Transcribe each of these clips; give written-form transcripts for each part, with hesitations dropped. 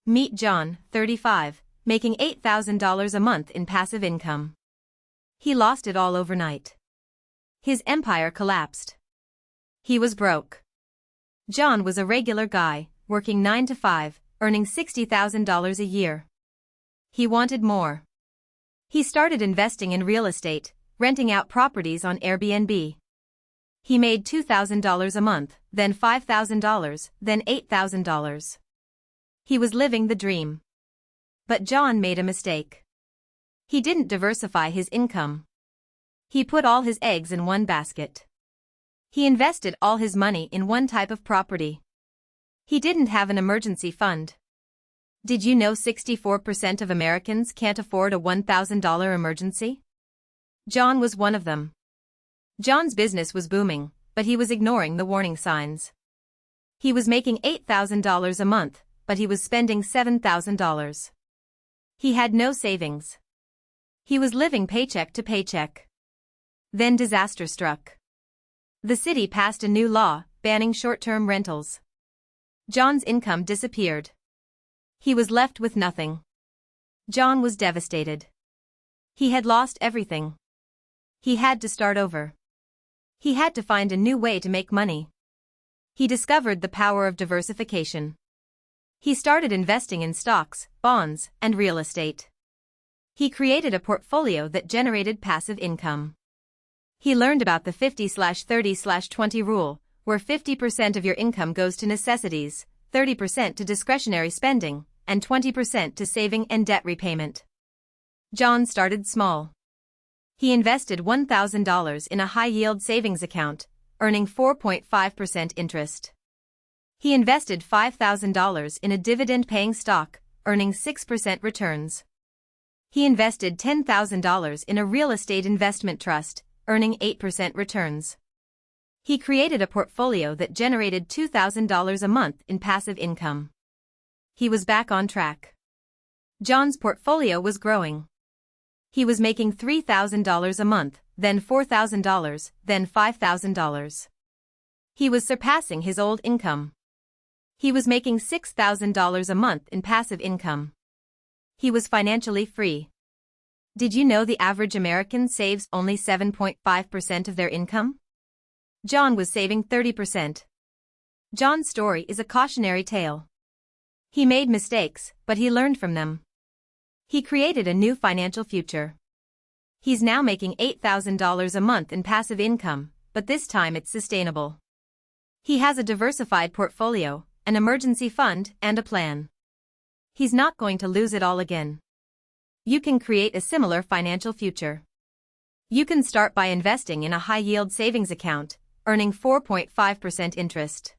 Meet John, 35, making $8,000 a month in passive income. He lost it all overnight. His empire collapsed. He was broke. John was a regular guy, working 9 to 5, earning $60,000 a year. He wanted more. He started investing in real estate, renting out properties on Airbnb. He made $2,000 a month, then $5,000, then $8,000. He was living the dream. But John made a mistake. He didn't diversify his income. He put all his eggs in one basket. He invested all his money in one type of property. He didn't have an emergency fund. Did you know 64% of Americans can't afford a $1,000 emergency? John was one of them. John's business was booming, but he was ignoring the warning signs. He was making $8,000 a month, but he was spending $7,000. He had no savings. He was living paycheck to paycheck. Then disaster struck. The city passed a new law, banning short-term rentals. John's income disappeared. He was left with nothing. John was devastated. He had lost everything. He had to start over. He had to find a new way to make money. He discovered the power of diversification. He started investing in stocks, bonds, and real estate. He created a portfolio that generated passive income. He learned about the 50/30/20 rule, where 50% of your income goes to necessities, 30% to discretionary spending, and 20% to saving and debt repayment. John started small. He invested $1,000 in a high-yield savings account, earning 4.5% interest. He invested $5,000 in a dividend-paying stock, earning 6% returns. He invested $10,000 in a real estate investment trust, earning 8% returns. He created a portfolio that generated $2,000 a month in passive income. He was back on track. John's portfolio was growing. He was making $3,000 a month, then $4,000, then $5,000. He was surpassing his old income. He was making $6,000 a month in passive income. He was financially free. Did you know the average American saves only 7.5% of their income? John was saving 30%. John's story is a cautionary tale. He made mistakes, but he learned from them. He created a new financial future. He's now making $8,000 a month in passive income, but this time it's sustainable. He has a diversified portfolio, an emergency fund, and a plan. He's not going to lose it all again. You can create a similar financial future. You can start by investing in a high-yield savings account, earning 4.5% interest.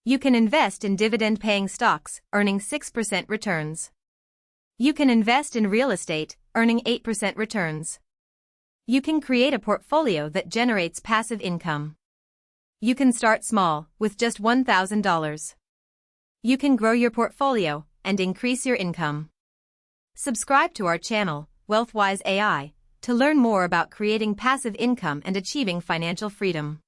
You can invest in dividend-paying stocks, earning 6% returns. You can invest in real estate, earning 8% returns. You can create a portfolio that generates passive income. You can start small, with just $1,000. You can grow your portfolio and increase your income. Subscribe to our channel, WealthWise AI, to learn more about creating passive income and achieving financial freedom.